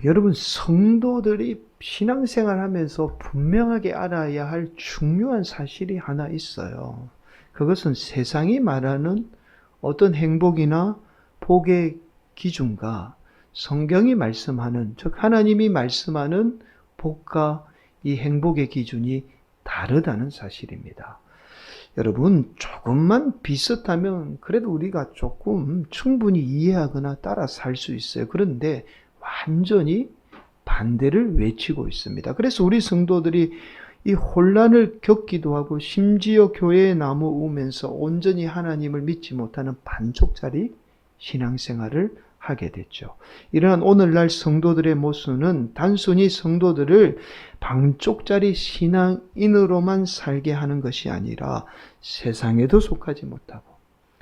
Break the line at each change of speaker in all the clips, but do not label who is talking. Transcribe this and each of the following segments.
여러분 성도들이 신앙생활 하면서 분명하게 알아야 할 중요한 사실이 하나 있어요. 그것은 세상이 말하는 어떤 행복이나 복의 기준과 성경이 말씀하는, 즉 하나님이 말씀하는 복과 이 행복의 기준이 다르다는 사실입니다. 여러분 조금만 비슷하면 그래도 우리가 조금 충분히 이해하거나 따라 살 수 있어요. 그런데 완전히 반대를 외치고 있습니다. 그래서 우리 성도들이 이 혼란을 겪기도 하고 심지어 교회에 남아오면서 온전히 하나님을 믿지 못하는 반쪽짜리 신앙생활을 하게 됐죠. 이러한 오늘날 성도들의 모습은 단순히 성도들을 반쪽짜리 신앙인으로만 살게 하는 것이 아니라 세상에도 속하지 못하고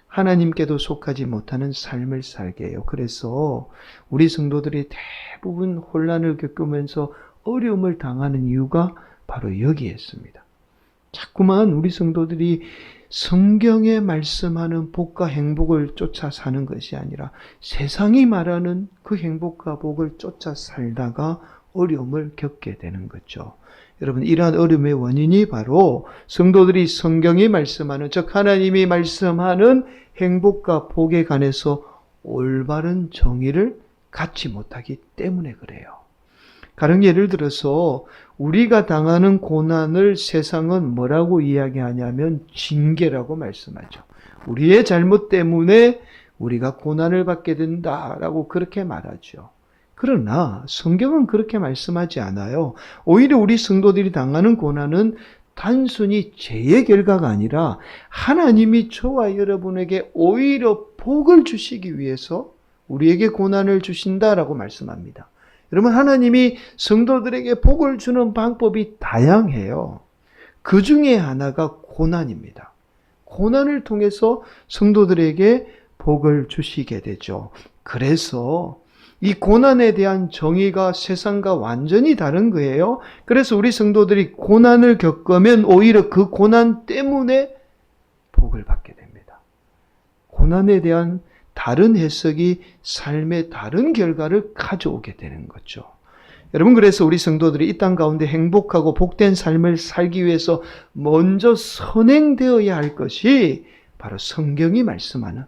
하나님께도 속하지 못하는 삶을 살게 해요. 그래서 우리 성도들이 대부분 혼란을 겪으면서 어려움을 당하는 이유가 바로 여기에 있습니다. 자꾸만 우리 성도들이 성경에 말씀하는 복과 행복을 쫓아 사는 것이 아니라 세상이 말하는 그 행복과 복을 쫓아 살다가 어려움을 겪게 되는 거죠. 여러분, 이러한 어려움의 원인이 바로 성도들이 성경이 말씀하는, 즉 하나님이 말씀하는 행복과 복에 관해서 올바른 정의를 갖지 못하기 때문에 그래요. 가령 예를 들어서 우리가 당하는 고난을 세상은 뭐라고 이야기하냐면 징계라고 말씀하죠. 우리의 잘못 때문에 우리가 고난을 받게 된다라고 그렇게 말하죠. 그러나 성경은 그렇게 말씀하지 않아요. 오히려 우리 성도들이 당하는 고난은 단순히 죄의 결과가 아니라 하나님이 저와 여러분에게 오히려 복을 주시기 위해서 우리에게 고난을 주신다라고 말씀합니다. 여러분, 하나님이 성도들에게 복을 주는 방법이 다양해요. 그 중에 하나가 고난입니다. 고난을 통해서 성도들에게 복을 주시게 되죠. 그래서 이 고난에 대한 정의가 세상과 완전히 다른 거예요. 그래서 우리 성도들이 고난을 겪으면 오히려 그 고난 때문에 복을 받게 됩니다. 고난에 대한 다른 해석이 삶의 다른 결과를 가져오게 되는 거죠. 여러분, 그래서 우리 성도들이 이 땅 가운데 행복하고 복된 삶을 살기 위해서 먼저 선행되어야 할 것이 바로 성경이 말씀하는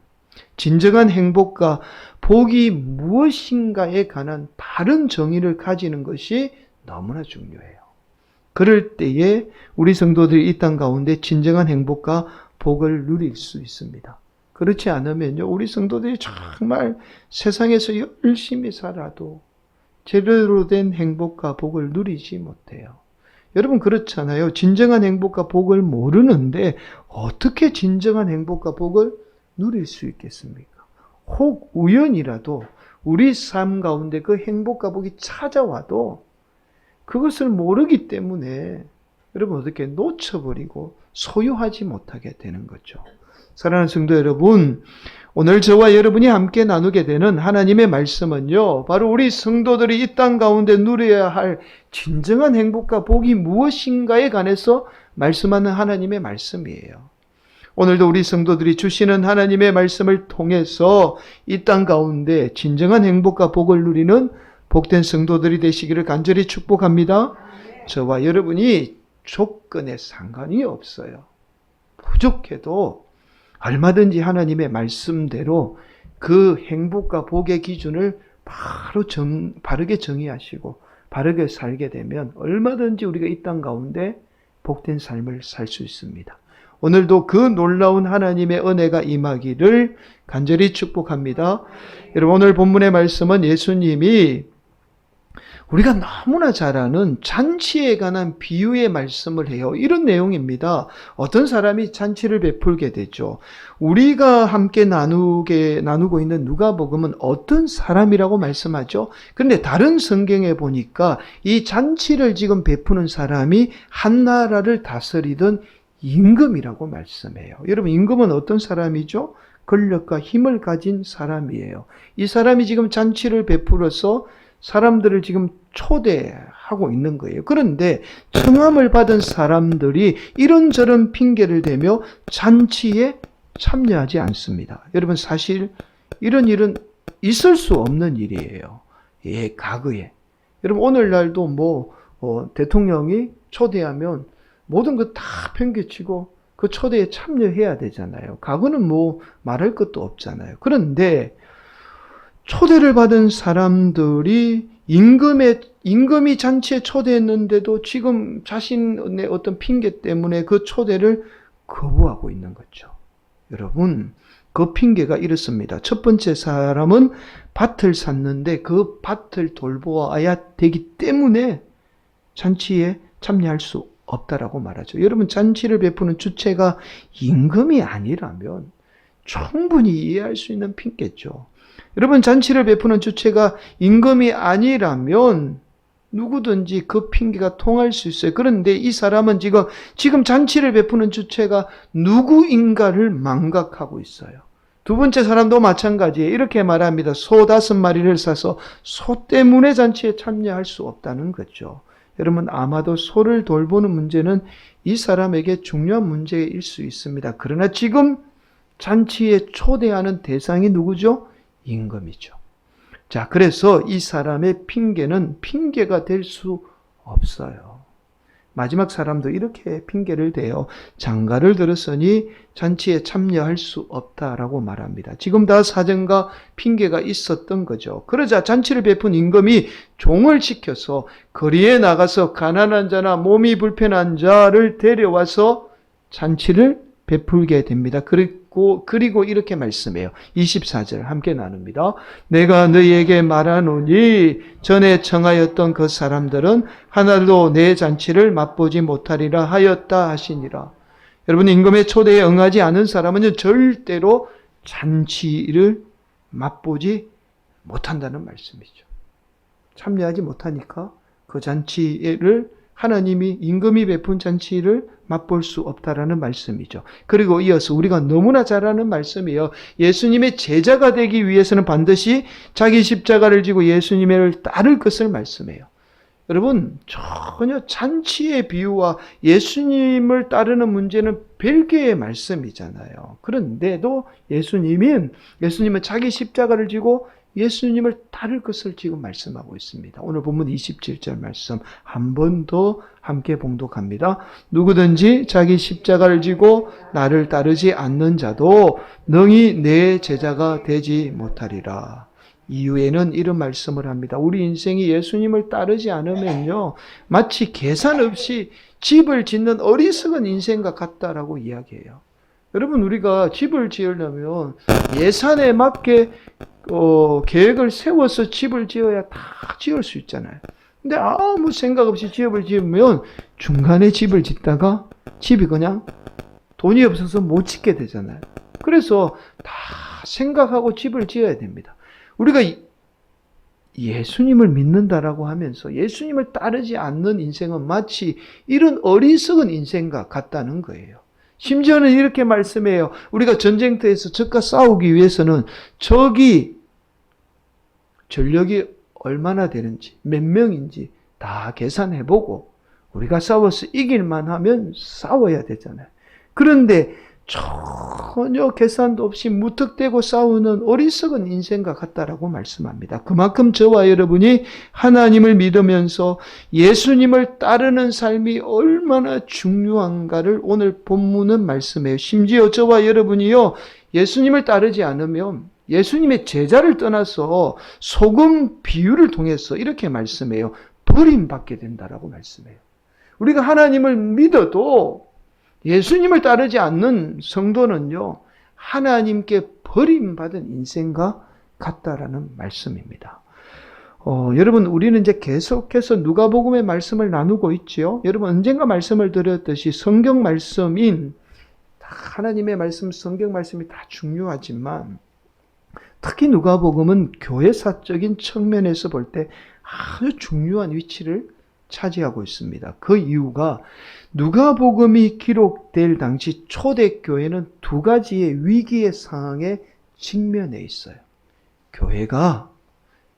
진정한 행복과 복이 무엇인가에 관한 바른 정의를 가지는 것이 너무나 중요해요. 그럴 때에 우리 성도들이 이 땅 가운데 진정한 행복과 복을 누릴 수 있습니다. 그렇지 않으면요, 우리 성도들이 정말 세상에서 열심히 살아도 제대로 된 행복과 복을 누리지 못해요. 여러분, 그렇잖아요. 진정한 행복과 복을 모르는데 어떻게 진정한 행복과 복을 누릴 수 있겠습니까? 혹 우연이라도 우리 삶 가운데 그 행복과 복이 찾아와도 그것을 모르기 때문에 여러분 어떻게 놓쳐버리고 소유하지 못하게 되는 거죠. 사랑하는 성도 여러분, 오늘 저와 여러분이 함께 나누게 되는 하나님의 말씀은요, 바로 우리 성도들이 이 땅 가운데 누려야 할 진정한 행복과 복이 무엇인가에 관해서 말씀하는 하나님의 말씀이에요. 오늘도 우리 성도들이 주시는 하나님의 말씀을 통해서 이 땅 가운데 진정한 행복과 복을 누리는 복된 성도들이 되시기를 간절히 축복합니다. 저와 여러분이 조건에 상관이 없어요. 부족해도 얼마든지 하나님의 말씀대로 그 행복과 복의 기준을 바르게 정의하시고 바르게 살게 되면 얼마든지 우리가 이 땅 가운데 복된 삶을 살 수 있습니다. 오늘도 그 놀라운 하나님의 은혜가 임하기를 간절히 축복합니다. 여러분, 오늘 본문의 말씀은 예수님이 우리가 너무나 잘 아는 잔치에 관한 비유의 말씀을 해요. 이런 내용입니다. 어떤 사람이 잔치를 베풀게 되죠. 우리가 함께 나누고 있는 누가복음은 어떤 사람이라고 말씀하죠. 그런데 다른 성경에 보니까 이 잔치를 지금 베푸는 사람이 한 나라를 다스리던 임금이라고 말씀해요. 여러분, 임금은 어떤 사람이죠? 권력과 힘을 가진 사람이에요. 이 사람이 지금 잔치를 베풀어서 사람들을 지금 초대하고 있는 거예요. 그런데 청함을 받은 사람들이 이런저런 핑계를 대며 잔치에 참여하지 않습니다. 여러분, 사실 이런 일은 있을 수 없는 일이에요. 과거에 여러분 오늘날도 대통령이 초대하면 모든 것 다 팽개치고 그 초대에 참여해야 되잖아요. 과거는 말할 것도 없잖아요. 그런데 초대를 받은 사람들이 임금이 잔치에 초대했는데도 지금 자신의 어떤 핑계 때문에 그 초대를 거부하고 있는 거죠. 여러분, 그 핑계가 이렇습니다. 첫 번째 사람은 밭을 샀는데 그 밭을 돌보아야 되기 때문에 잔치에 참여할 수 없다라고 말하죠. 여러분, 잔치를 베푸는 주체가 임금이 아니라면 충분히 이해할 수 있는 핑계죠. 여러분, 잔치를 베푸는 주체가 임금이 아니라면 누구든지 그 핑계가 통할 수 있어요. 그런데 이 사람은 지금 잔치를 베푸는 주체가 누구인가를 망각하고 있어요. 두 번째 사람도 마찬가지예요. 이렇게 말합니다. 소 5마리를 사서 소 때문에 잔치에 참여할 수 없다는 거죠. 여러분, 아마도 소를 돌보는 문제는 이 사람에게 중요한 문제일 수 있습니다. 그러나 지금 잔치에 초대하는 대상이 누구죠? 임금이죠. 자, 그래서 이 사람의 핑계는 핑계가 될 수 없어요. 마지막 사람도 이렇게 핑계를 대요. 장가를 들었으니 잔치에 참여할 수 없다라고 말합니다. 지금 다 사정과 핑계가 있었던 거죠. 그러자 잔치를 베푼 임금이 종을 시켜서 거리에 나가서 가난한 자나 몸이 불편한 자를 데려와서 잔치를 베풀게 됩니다. 그리고 이렇게 말씀해요. 24절 함께 나눕니다. 내가 너희에게 말하노니 전에 청하였던 그 사람들은 하나도 내 잔치를 맛보지 못하리라 하였다 하시니라. 여러분, 임금의 초대에 응하지 않은 사람은 절대로 잔치를 맛보지 못한다는 말씀이죠. 참여하지 못하니까 그 잔치를 하나님이 임금이 베푼 잔치를 맛볼 수 없다라는 말씀이죠. 그리고 이어서 우리가 너무나 잘 아는 말씀이에요. 예수님의 제자가 되기 위해서는 반드시 자기 십자가를 지고 예수님을 따를 것을 말씀해요. 여러분, 전혀 잔치의 비유와 예수님을 따르는 문제는 별개의 말씀이잖아요. 그런데도 예수님은 자기 십자가를 지고 예수님을 따를 것을 지금 말씀하고 있습니다. 오늘 본문 27절 말씀 한 번 더 함께 봉독합니다. 누구든지 자기 십자가를 지고 나를 따르지 않는 자도 능히 내 제자가 되지 못하리라. 이후에는 이런 말씀을 합니다. 우리 인생이 예수님을 따르지 않으면요, 마치 계산 없이 집을 짓는 어리석은 인생과 같다라고 이야기해요. 여러분, 우리가 집을 지으려면 예산에 맞게 계획을 세워서 집을 지어야 다 지을 수 있잖아요. 근데 아무 생각 없이 집을 지으면 중간에 집을 짓다가 집이 그냥 돈이 없어서 못 짓게 되잖아요. 그래서 다 생각하고 집을 지어야 됩니다. 우리가 예수님을 믿는다라고 하면서 예수님을 따르지 않는 인생은 마치 이런 어리석은 인생과 같다는 거예요. 심지어는 이렇게 말씀해요. 우리가 전쟁터에서 적과 싸우기 위해서는 적이 전력이 얼마나 되는지, 몇 명인지 다 계산해보고 우리가 싸워서 이길만 하면 싸워야 되잖아요. 그런데 전혀 계산도 없이 무턱대고 싸우는 어리석은 인생과 같다라고 말씀합니다. 그만큼 저와 여러분이 하나님을 믿으면서 예수님을 따르는 삶이 얼마나 중요한가를 오늘 본문은 말씀해요. 심지어 저와 여러분이요, 예수님을 따르지 않으면 예수님의 제자를 떠나서 소금 비유를 통해서 이렇게 말씀해요. 버림받게 된다라고 말씀해요. 우리가 하나님을 믿어도 예수님을 따르지 않는 성도는요, 하나님께 버림받은 인생과 같다라는 말씀입니다. 여러분, 우리는 이제 계속해서 누가복음의 말씀을 나누고 있지요. 여러분, 언젠가 말씀을 드렸듯이 성경 말씀인 하나님의 말씀, 성경 말씀이 다 중요하지만 특히 누가복음은 교회사적인 측면에서 볼 때 아주 중요한 위치를 차지하고 있습니다. 그 이유가 누가복음이 기록될 당시 초대교회는 두 가지의 위기의 상황에 직면해 있어요. 교회가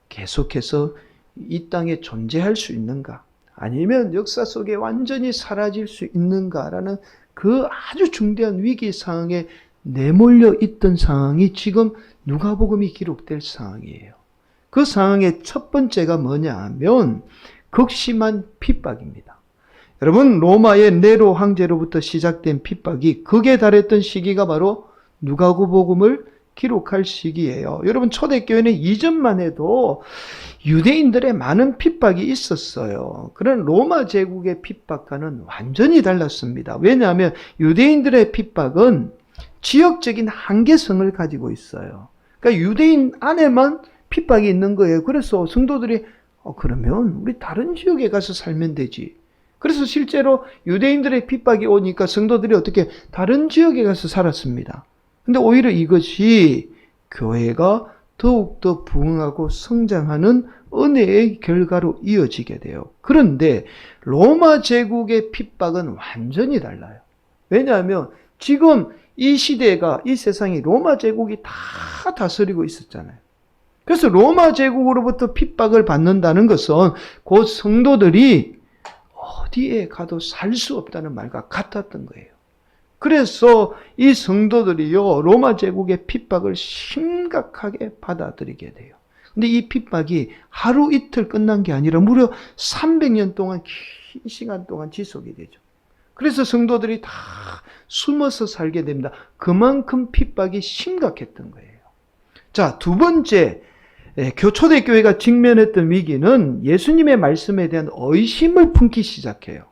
계속해서 이 땅에 존재할 수 있는가, 아니면 역사 속에 완전히 사라질 수 있는가라는 그 아주 중대한 위기 상황에 내몰려 있던 상황이 지금 누가복음이 기록될 상황이에요. 그 상황의 첫 번째가 뭐냐 하면 극심한 핍박입니다. 여러분, 로마의 네로 황제로부터 시작된 핍박이 극에 달했던 시기가 바로 누가복음을 기록할 시기예요. 여러분, 초대교회는 이전만 해도 유대인들의 많은 핍박이 있었어요. 그런 로마 제국의 핍박과는 완전히 달랐습니다. 왜냐하면 유대인들의 핍박은 지역적인 한계성을 가지고 있어요. 그러니까 유대인 안에만 핍박이 있는 거예요. 그래서 성도들이 그러면 우리 다른 지역에 가서 살면 되지. 그래서 실제로 유대인들의 핍박이 오니까 성도들이 어떻게 다른 지역에 가서 살았습니다. 근데 오히려 이것이 교회가 더욱더 부흥하고 성장하는 은혜의 결과로 이어지게 돼요. 그런데 로마 제국의 핍박은 완전히 달라요. 왜냐하면 지금 이 시대가, 이 세상이 로마 제국이 다 다스리고 있었잖아요. 그래서 로마 제국으로부터 핍박을 받는다는 것은 곧 성도들이 어디에 가도 살 수 없다는 말과 같았던 거예요. 그래서 이 성도들이요, 로마 제국의 핍박을 심각하게 받아들이게 돼요. 근데 이 핍박이 하루 이틀 끝난 게 아니라 무려 300년 동안 긴 시간 동안 지속이 되죠. 그래서 성도들이 다 숨어서 살게 됩니다. 그만큼 핍박이 심각했던 거예요. 자, 두 번째, 초대교회가 직면했던 위기는 예수님의 말씀에 대한 의심을 품기 시작해요.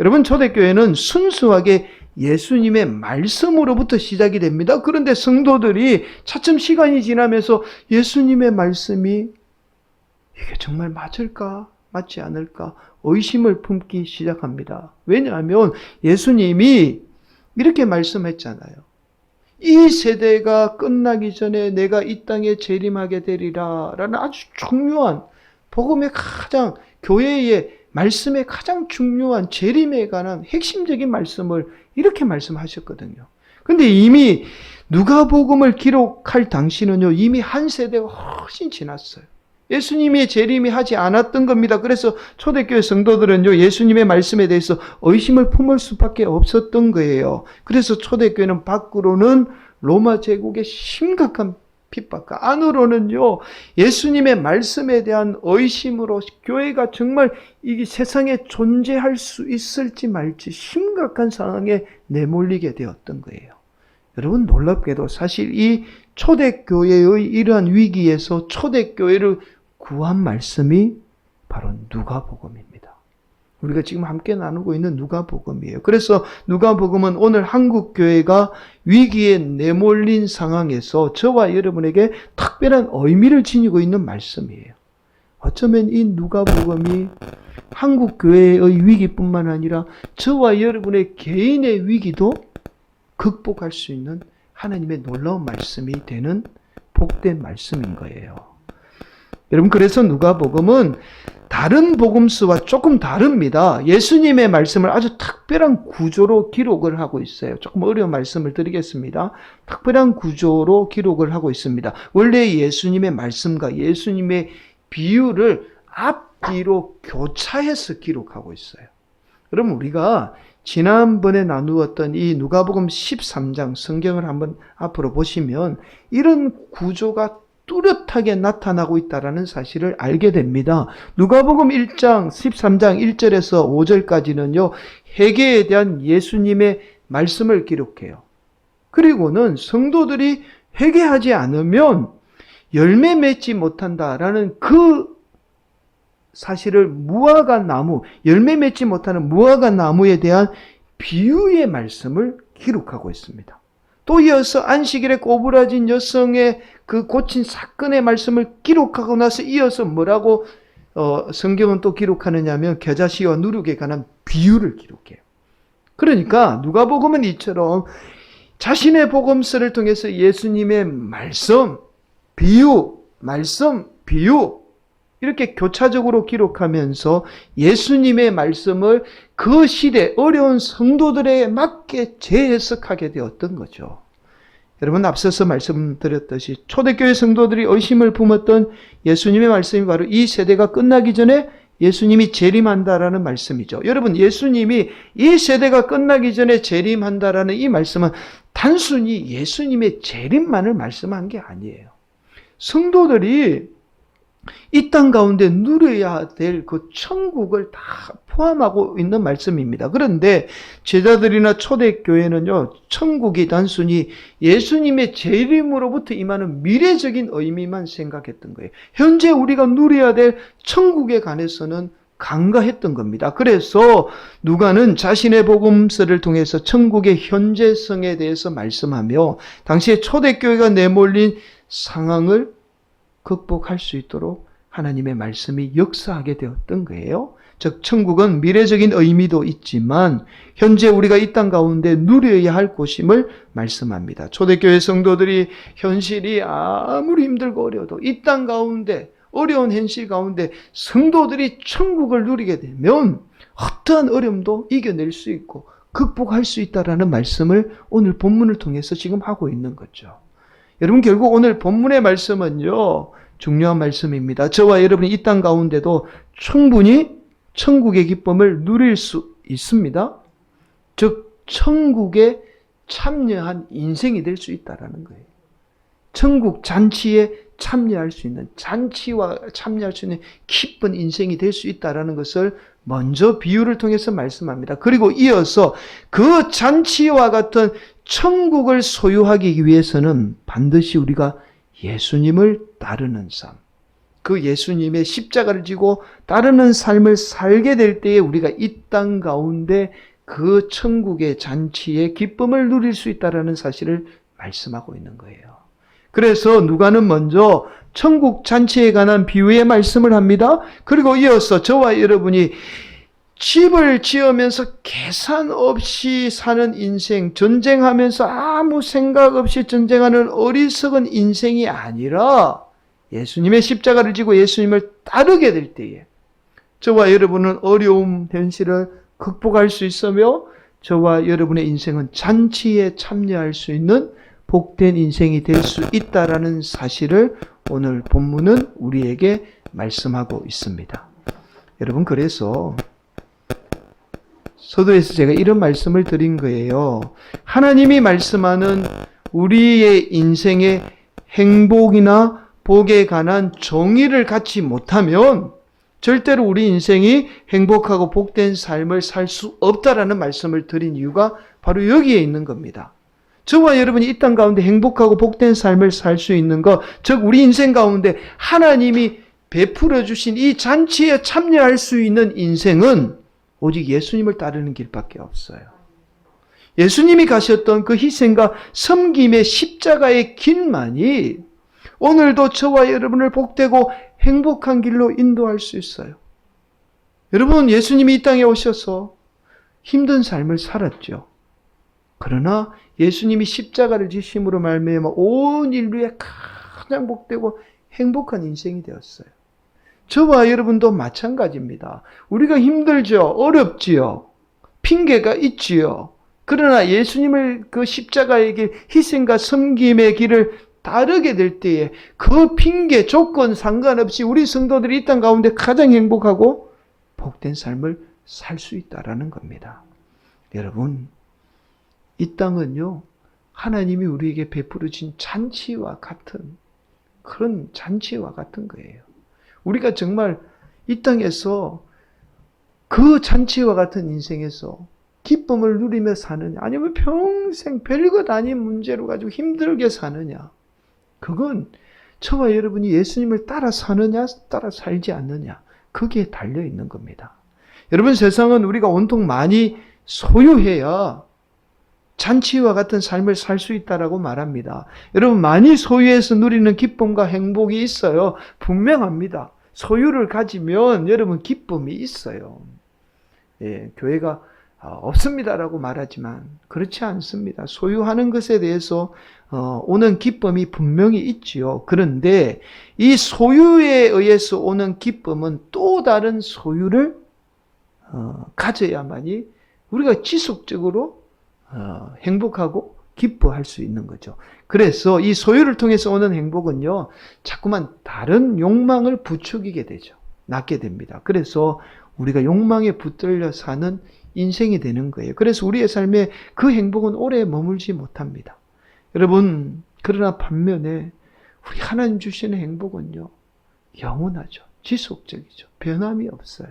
여러분, 초대교회는 순수하게 예수님의 말씀으로부터 시작이 됩니다. 그런데 성도들이 차츰 시간이 지나면서 예수님의 말씀이 이게 정말 맞을까? 맞지 않을까? 의심을 품기 시작합니다. 왜냐하면 예수님이 이렇게 말씀했잖아요. 이 세대가 끝나기 전에 내가 이 땅에 재림하게 되리라 라는 아주 중요한 복음의 가장, 교회의 말씀의 가장 중요한 재림에 관한 핵심적인 말씀을 이렇게 말씀하셨거든요. 근데 이미 누가복음을 기록할 당시는요, 이미 한 세대가 훨씬 지났어요. 예수님의 재림이 하지 않았던 겁니다. 그래서 초대교회 성도들은요, 예수님의 말씀에 대해서 의심을 품을 수밖에 없었던 거예요. 그래서 초대교회는 밖으로는 로마 제국의 심각한 핍박과 안으로는요, 예수님의 말씀에 대한 의심으로 교회가 정말 이 세상에 존재할 수 있을지 말지 심각한 상황에 내몰리게 되었던 거예요. 여러분, 놀랍게도 사실 이 초대교회의 이러한 위기에서 초대교회를 구한 말씀이 바로 누가복음입니다. 우리가 지금 함께 나누고 있는 누가복음이에요. 그래서 누가복음은 오늘 한국교회가 위기에 내몰린 상황에서 저와 여러분에게 특별한 의미를 지니고 있는 말씀이에요. 어쩌면 이 누가복음이 한국교회의 위기뿐만 아니라 저와 여러분의 개인의 위기도 극복할 수 있는 하나님의 놀라운 말씀이 되는 복된 말씀인 거예요. 여러분, 그래서 누가복음은 다른 복음서와 조금 다릅니다. 예수님의 말씀을 아주 특별한 구조로 기록을 하고 있어요. 조금 어려운 말씀을 드리겠습니다. 특별한 구조로 기록을 하고 있습니다. 원래 예수님의 말씀과 예수님의 비유를 앞뒤로 교차해서 기록하고 있어요. 그럼 우리가 지난번에 나누었던 이 누가복음 13장 성경을 한번 앞으로 보시면 이런 구조가 뚜렷하게 나타나고 있다는 사실을 알게 됩니다. 누가복음 1장 13장 1절에서 5절까지는요. 회개에 대한 예수님의 말씀을 기록해요. 그리고는 성도들이 회개하지 않으면 열매 맺지 못한다라는 그 사실을 무화과 나무, 열매 맺지 못하는 무화과 나무에 대한 비유의 말씀을 기록하고 있습니다. 또 이어서 안식일에 꼬부라진 여성의 그 고친 사건의 말씀을 기록하고 나서 이어서 뭐라고 성경은 또 기록하느냐면 겨자씨와 누룩에 관한 비유를 기록해요. 그러니까 누가복음은 이처럼 자신의 복음서를 통해서 예수님의 말씀, 비유, 말씀, 비유 이렇게 교차적으로 기록하면서 예수님의 말씀을 그 시대 어려운 성도들에게 맞게 재해석하게 되었던 거죠. 여러분, 앞서서 말씀드렸듯이 초대교회 성도들이 의심을 품었던 예수님의 말씀이 바로 이 세대가 끝나기 전에 예수님이 재림한다라는 말씀이죠. 여러분, 예수님이 이 세대가 끝나기 전에 재림한다라는 이 말씀은 단순히 예수님의 재림만을 말씀한 게 아니에요. 성도들이 이 땅 가운데 누려야 될 그 천국을 다 포함하고 있는 말씀입니다. 그런데 제자들이나 초대교회는요, 천국이 단순히 예수님의 재림으로부터 임하는 미래적인 의미만 생각했던 거예요. 현재 우리가 누려야 될 천국에 관해서는 간과했던 겁니다. 그래서 누가는 자신의 복음서를 통해서 천국의 현재성에 대해서 말씀하며 당시에 초대교회가 내몰린 상황을 극복할 수 있도록 하나님의 말씀이 역사하게 되었던 거예요. 즉 천국은 미래적인 의미도 있지만 현재 우리가 이 땅 가운데 누려야 할 곳임을 말씀합니다. 초대교회 성도들이 현실이 아무리 힘들고 어려워도 이 땅 가운데 어려운 현실 가운데 성도들이 천국을 누리게 되면 어떠한 어려움도 이겨낼 수 있고 극복할 수 있다라는 말씀을 오늘 본문을 통해서 지금 하고 있는 거죠. 여러분 결국 오늘 본문의 말씀은요, 중요한 말씀입니다. 저와 여러분이 이 땅 가운데도 충분히 천국의 기쁨을 누릴 수 있습니다. 즉 천국에 참여한 인생이 될 수 있다라는 거예요. 천국 잔치에 참여할 수 있는, 잔치와 참여할 수 있는 기쁜 인생이 될 수 있다라는 것을 먼저 비유를 통해서 말씀합니다. 그리고 이어서 그 잔치와 같은 천국을 소유하기 위해서는 반드시 우리가 예수님을 따르는 삶, 그 예수님의 십자가를 지고 따르는 삶을 살게 될 때에 우리가 이 땅 가운데 그 천국의 잔치의 기쁨을 누릴 수 있다는 사실을 말씀하고 있는 거예요. 그래서 누가는 먼저 천국 잔치에 관한 비유의 말씀을 합니다. 그리고 이어서 저와 여러분이 집을 지으면서 계산 없이 사는 인생, 전쟁하면서 아무 생각 없이 전쟁하는 어리석은 인생이 아니라 예수님의 십자가를 지고 예수님을 따르게 될 때에 저와 여러분은 어려움, 현실을 극복할 수 있으며 저와 여러분의 인생은 잔치에 참여할 수 있는 복된 인생이 될 수 있다라는 사실을 오늘 본문은 우리에게 말씀하고 있습니다. 여러분 그래서 서두에서 제가 이런 말씀을 드린 거예요. 하나님이 말씀하는 우리의 인생의 행복이나 복에 관한 정의를 갖지 못하면 절대로 우리 인생이 행복하고 복된 삶을 살 수 없다라는 말씀을 드린 이유가 바로 여기에 있는 겁니다. 저와 여러분이 이 땅 가운데 행복하고 복된 삶을 살 수 있는 것, 즉 우리 인생 가운데 하나님이 베풀어 주신 이 잔치에 참여할 수 있는 인생은 오직 예수님을 따르는 길밖에 없어요. 예수님이 가셨던 그 희생과 섬김의 십자가의 길만이 오늘도 저와 여러분을 복되고 행복한 길로 인도할 수 있어요. 여러분, 예수님이 이 땅에 오셔서 힘든 삶을 살았죠. 그러나 예수님이 십자가를 지심으로 말미암아 온 인류의 가장 복되고 행복한 인생이 되었어요. 저와 여러분도 마찬가지입니다. 우리가 힘들죠. 어렵지요. 핑계가 있지요. 그러나 예수님을 그 십자가의 길, 희생과 섬김의 길을 따르게 될 때에 그 핑계, 조건 상관없이 우리 성도들이 이 땅 가운데 가장 행복하고 복된 삶을 살 수 있다라는 겁니다. 여러분, 이 땅은요, 하나님이 우리에게 베풀어 진 잔치와 같은 그런 잔치와 같은 거예요. 우리가 정말 이 땅에서 그 잔치와 같은 인생에서 기쁨을 누리며 사느냐, 아니면 평생 별것 아닌 문제로 가지고 힘들게 사느냐, 그건 저와 여러분이 예수님을 따라 사느냐, 따라 살지 않느냐, 거기에 달려 있는 겁니다. 여러분, 세상은 우리가 온통 많이 소유해야 잔치와 같은 삶을 살 수 있다라고 말합니다. 여러분, 많이 소유해서 누리는 기쁨과 행복이 있어요. 분명합니다. 소유를 가지면 여러분 기쁨이 있어요. 예, 교회가 없습니다라고 말하지만 그렇지 않습니다. 소유하는 것에 대해서 오는 기쁨이 분명히 있지요. 그런데 이 소유에 의해서 오는 기쁨은 또 다른 소유를 가져야만이 우리가 지속적으로 행복하고 기뻐할 수 있는 거죠. 그래서 이 소유를 통해서 오는 행복은요, 자꾸만 다른 욕망을 부추기게 되죠. 낳게 됩니다. 그래서 우리가 욕망에 붙들려 사는 인생이 되는 거예요. 그래서 우리의 삶에 그 행복은 오래 머물지 못합니다. 여러분, 그러나 반면에 우리 하나님 주시는 행복은요, 영원하죠. 지속적이죠. 변함이 없어요.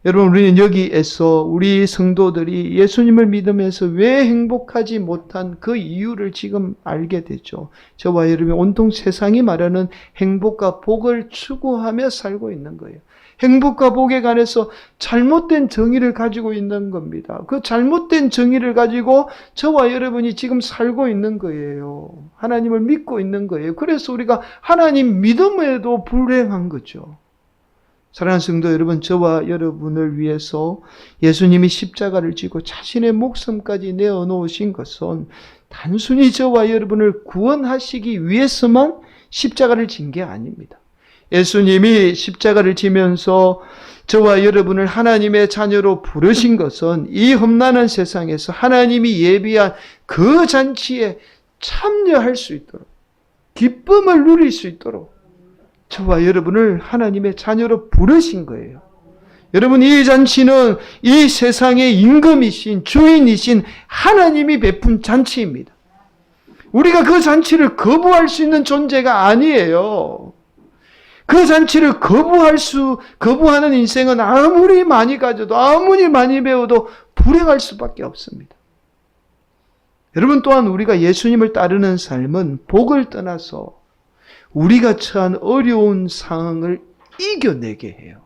여러분, 우리는 여기에서 우리 성도들이 예수님을 믿으면서 왜 행복하지 못한 그 이유를 지금 알게 되죠. 저와 여러분이 온통 세상이 말하는 행복과 복을 추구하며 살고 있는 거예요. 행복과 복에 관해서 잘못된 정의를 가지고 있는 겁니다. 그 잘못된 정의를 가지고 저와 여러분이 지금 살고 있는 거예요. 하나님을 믿고 있는 거예요. 그래서 우리가 하나님 믿음에도 불행한 거죠. 사랑하는 성도 여러분, 저와 여러분을 위해서 예수님이 십자가를 지고 자신의 목숨까지 내어놓으신 것은 단순히 저와 여러분을 구원하시기 위해서만 십자가를 진 게 아닙니다. 예수님이 십자가를 지면서 저와 여러분을 하나님의 자녀로 부르신 것은 이 험난한 세상에서 하나님이 예비한 그 잔치에 참여할 수 있도록, 기쁨을 누릴 수 있도록 저와 여러분을 하나님의 자녀로 부르신 거예요. 여러분, 이 잔치는 이 세상의 임금이신 주인이신 하나님이 베푼 잔치입니다. 우리가 그 잔치를 거부할 수 있는 존재가 아니에요. 그 잔치를 거부하는 인생은 아무리 많이 가져도, 아무리 많이 배워도 불행할 수밖에 없습니다. 여러분, 또한 우리가 예수님을 따르는 삶은 복을 떠나서 우리가 처한 어려운 상황을 이겨내게 해요.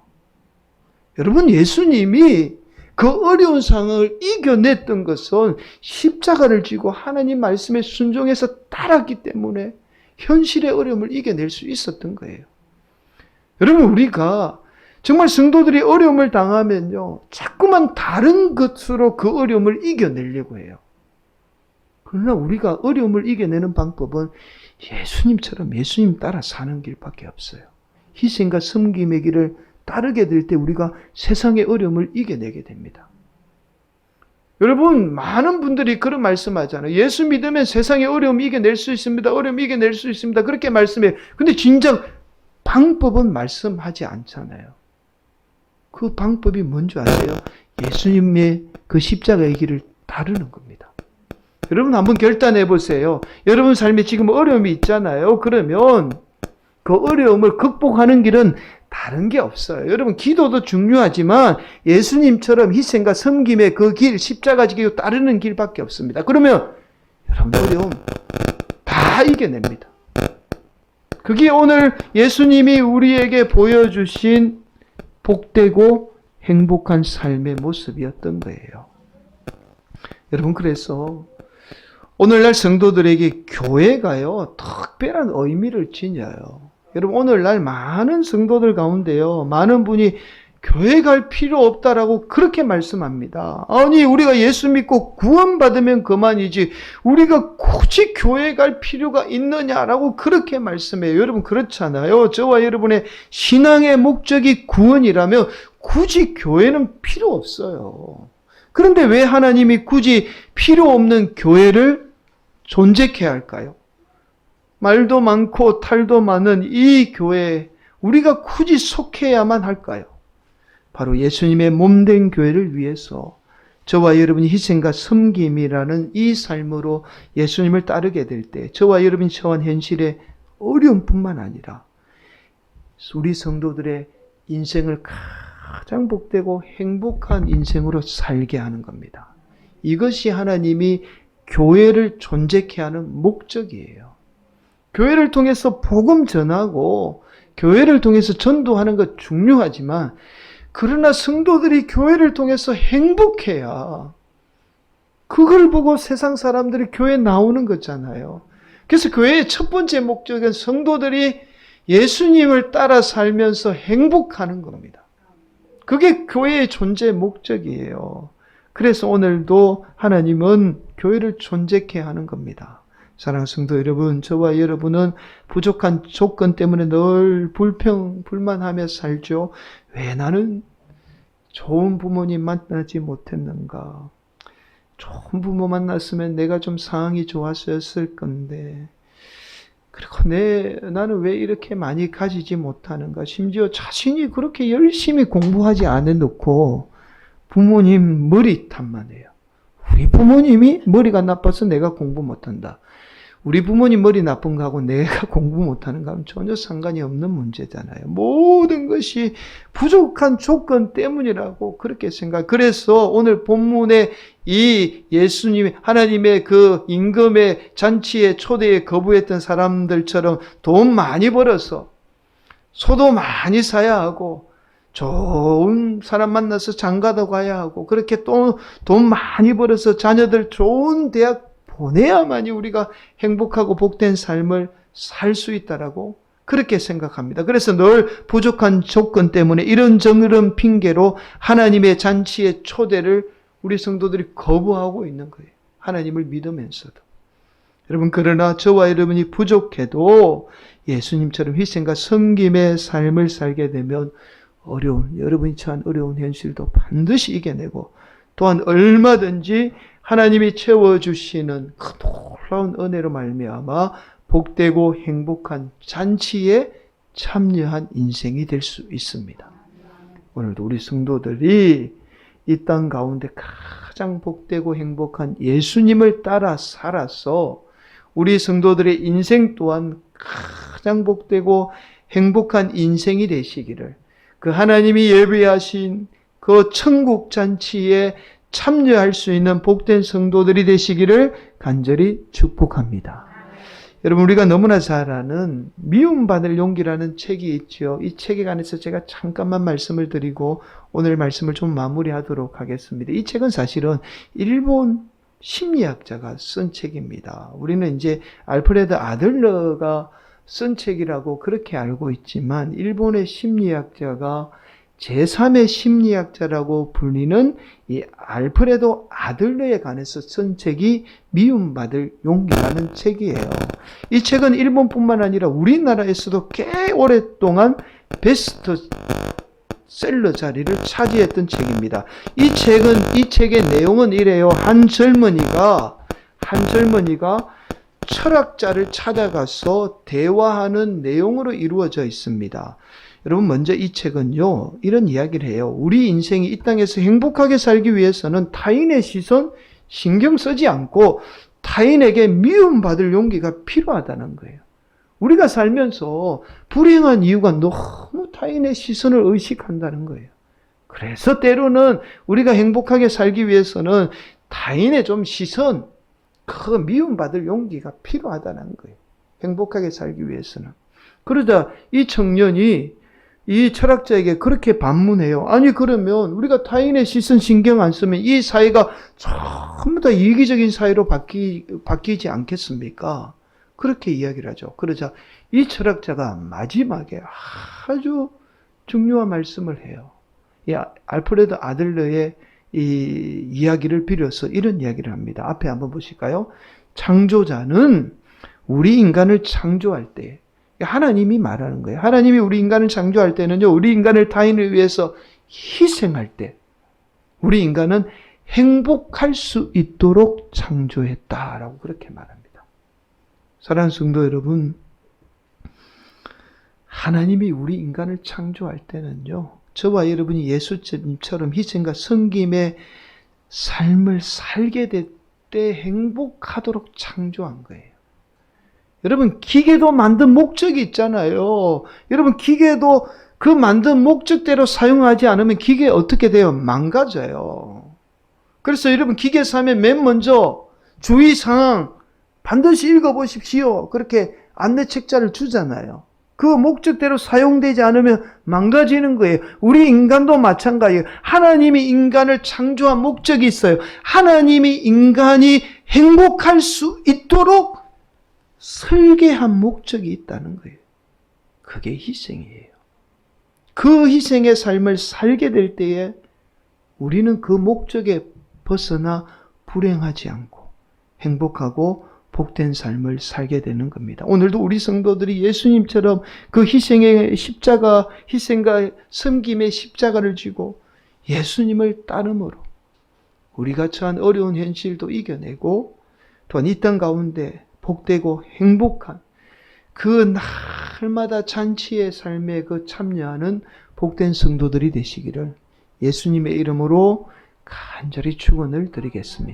여러분, 예수님이 그 어려운 상황을 이겨냈던 것은 십자가를 지고 하나님 말씀에 순종해서 따랐기 때문에 현실의 어려움을 이겨낼 수 있었던 거예요. 여러분, 우리가 정말 성도들이 어려움을 당하면요, 자꾸만 다른 것으로 그 어려움을 이겨내려고 해요. 그러나 우리가 어려움을 이겨내는 방법은 예수님처럼 예수님 따라 사는 길밖에 없어요. 희생과 섬김의 길을 따르게 될 때 우리가 세상의 어려움을 이겨내게 됩니다. 여러분, 많은 분들이 그런 말씀하잖아요. 예수 믿으면 세상의 어려움 이겨낼 수 있습니다. 어려움 이겨낼 수 있습니다. 그렇게 말씀해요. 근데 진정 방법은 말씀하지 않잖아요. 그 방법이 뭔지 아세요? 예수님의 그 십자가의 길을 따르는 겁니다. 여러분, 한번 결단해 보세요. 여러분 삶에 지금 어려움이 있잖아요. 그러면 그 어려움을 극복하는 길은 다른 게 없어요. 여러분, 기도도 중요하지만 예수님처럼 희생과 섬김의 그 길, 십자가 지기로 따르는 길밖에 없습니다. 그러면 여러분, 어려움 다 이겨냅니다. 그게 오늘 예수님이 우리에게 보여주신 복되고 행복한 삶의 모습이었던 거예요. 여러분, 그래서 오늘날 성도들에게 교회가요, 특별한 의미를 지녀요. 여러분, 오늘날 많은 성도들 가운데요, 많은 분이 교회 갈 필요 없다라고 그렇게 말씀합니다. 아니, 우리가 예수 믿고 구원받으면 그만이지 우리가 굳이 교회 갈 필요가 있느냐라고 그렇게 말씀해요. 여러분, 그렇잖아요. 저와 여러분의 신앙의 목적이 구원이라면 굳이 교회는 필요 없어요. 그런데 왜 하나님이 굳이 필요 없는 교회를 존재케 할까요? 말도 많고 탈도 많은 이 교회에 우리가 굳이 속해야만 할까요? 바로 예수님의 몸된 교회를 위해서 저와 여러분이 희생과 섬김이라는 이 삶으로 예수님을 따르게 될 때 저와 여러분이 처한 현실의 어려움뿐만 아니라 우리 성도들의 인생을 가장 복되고 행복한 인생으로 살게 하는 겁니다. 이것이 하나님이 교회를 존재케 하는 목적이에요. 교회를 통해서 복음 전하고 교회를 통해서 전도하는 것 중요하지만 그러나 성도들이 교회를 통해서 행복해야 그걸 보고 세상 사람들이 교회에 나오는 거잖아요. 그래서 교회의 첫 번째 목적은 성도들이 예수님을 따라 살면서 행복하는 겁니다. 그게 교회의 존재 목적이에요. 그래서 오늘도 하나님은 교회를 존재케 하는 겁니다. 사랑하는 성도 여러분, 저와 여러분은 부족한 조건 때문에 늘 불만하며 살죠. 왜 나는 좋은 부모님 만나지 못했는가? 좋은 부모 만났으면 내가 좀 상황이 좋았었을 건데, 그리고 나는 왜 이렇게 많이 가지지 못하는가? 심지어 자신이 그렇게 열심히 공부하지 않아 놓고 부모님 머리탓만 해요. 우리 부모님이 머리가 나빠서 내가 공부 못한다. 우리 부모님 머리 나쁜 거하고 내가 공부 못하는 거하고는 전혀 상관이 없는 문제잖아요. 모든 것이 부족한 조건 때문이라고 그렇게 생각. 그래서 오늘 본문에 이 예수님, 하나님의 그 임금의 잔치에 초대에 거부했던 사람들처럼 돈 많이 벌어서 소도 많이 사야 하고 좋은 사람 만나서 장가도 가야 하고 그렇게 또 돈 많이 벌어서 자녀들 좋은 대학 보내야만이 우리가 행복하고 복된 삶을 살 수 있다라고 그렇게 생각합니다. 그래서 늘 부족한 조건 때문에 이런저런 핑계로 하나님의 잔치의 초대를 우리 성도들이 거부하고 있는 거예요. 하나님을 믿으면서도. 여러분, 그러나 저와 여러분이 부족해도 예수님처럼 희생과 섬김의 삶을 살게 되면 여러분이 처한 어려운 현실도 반드시 이겨내고 또한 얼마든지 하나님이 채워주시는 그 놀라운 은혜로 말미암아 복되고 행복한 잔치에 참여한 인생이 될 수 있습니다. 오늘도 우리 성도들이 이 땅 가운데 가장 복되고 행복한 예수님을 따라 살아서 우리 성도들의 인생 또한 가장 복되고 행복한 인생이 되시기를, 그 하나님이 예비하신 그 천국 잔치에 참여할 수 있는 복된 성도들이 되시기를 간절히 축복합니다. 여러분, 우리가 너무나 잘 아는 미움받을 용기라는 책이 있죠. 이 책에 관해서 제가 잠깐만 말씀을 드리고 오늘 말씀을 좀 마무리하도록 하겠습니다. 이 책은 사실은 일본 심리학자가 쓴 책입니다. 우리는 이제 알프레드 아들러가 쓴 책이라고 그렇게 알고 있지만 일본의 심리학자가 제3의 심리학자라고 불리는 이 알프레도 아들러에 관해서 쓴 책이 미움받을 용기라는 책이에요. 이 책은 일본뿐만 아니라 우리나라에서도 꽤 오랫동안 베스트셀러 자리를 차지했던 책입니다. 이 책의 내용은 이래요. 한 젊은이가 철학자를 찾아가서 대화하는 내용으로 이루어져 있습니다. 여러분, 먼저 이 책은요, 이런 이야기를 해요. 우리 인생이 이 땅에서 행복하게 살기 위해서는 타인의 시선 신경 쓰지 않고 타인에게 미움받을 용기가 필요하다는 거예요. 우리가 살면서 불행한 이유가 너무 타인의 시선을 의식한다는 거예요. 그래서 때로는 우리가 행복하게 살기 위해서는 타인의 좀 시선, 그 미움받을 용기가 필요하다는 거예요. 행복하게 살기 위해서는. 그러자 이 청년이 이 철학자에게 그렇게 반문해요. 아니, 그러면 우리가 타인의 시선 신경 안 쓰면 이 사회가 전부 다 이기적인 사회로 바뀌지 않겠습니까? 그렇게 이야기를 하죠. 그러자 이 철학자가 마지막에 아주 중요한 말씀을 해요. 이 알프레드 아들러의 이 이야기를 빌어서 이런 이야기를 합니다. 앞에 한번 보실까요? 창조자는 우리 인간을 창조할 때, 하나님이 말하는 거예요. 하나님이 우리 인간을 창조할 때는요, 우리 인간을 타인을 위해서 희생할 때, 우리 인간은 행복할 수 있도록 창조했다라고 그렇게 말합니다. 사랑하는 성도 여러분, 하나님이 우리 인간을 창조할 때는요, 저와 여러분이 예수님처럼 희생과 섬김의 삶을 살게 될 때 행복하도록 창조한 거예요. 여러분, 기계도 만든 목적이 있잖아요. 여러분, 기계도 그 만든 목적대로 사용하지 않으면 기계 어떻게 돼요? 망가져요. 그래서 여러분, 기계 사면 맨 먼저 주의사항 반드시 읽어보십시오. 그렇게 안내책자를 주잖아요. 그 목적대로 사용되지 않으면 망가지는 거예요. 우리 인간도 마찬가지예요. 하나님이 인간을 창조한 목적이 있어요. 하나님이 인간이 행복할 수 있도록 설계한 목적이 있다는 거예요. 그게 희생이에요. 그 희생의 삶을 살게 될 때에 우리는 그 목적에 벗어나 불행하지 않고 행복하고 복된 삶을 살게 되는 겁니다. 오늘도 우리 성도들이 예수님처럼 그 희생과 섬김의 십자가를 지고 예수님을 따름으로 우리가 처한 어려운 현실도 이겨내고 또한 이 땅 가운데 복되고 행복한 그 날마다 잔치의 삶에 그 참여하는 복된 성도들이 되시기를 예수님의 이름으로 간절히 축원을 드리겠습니다.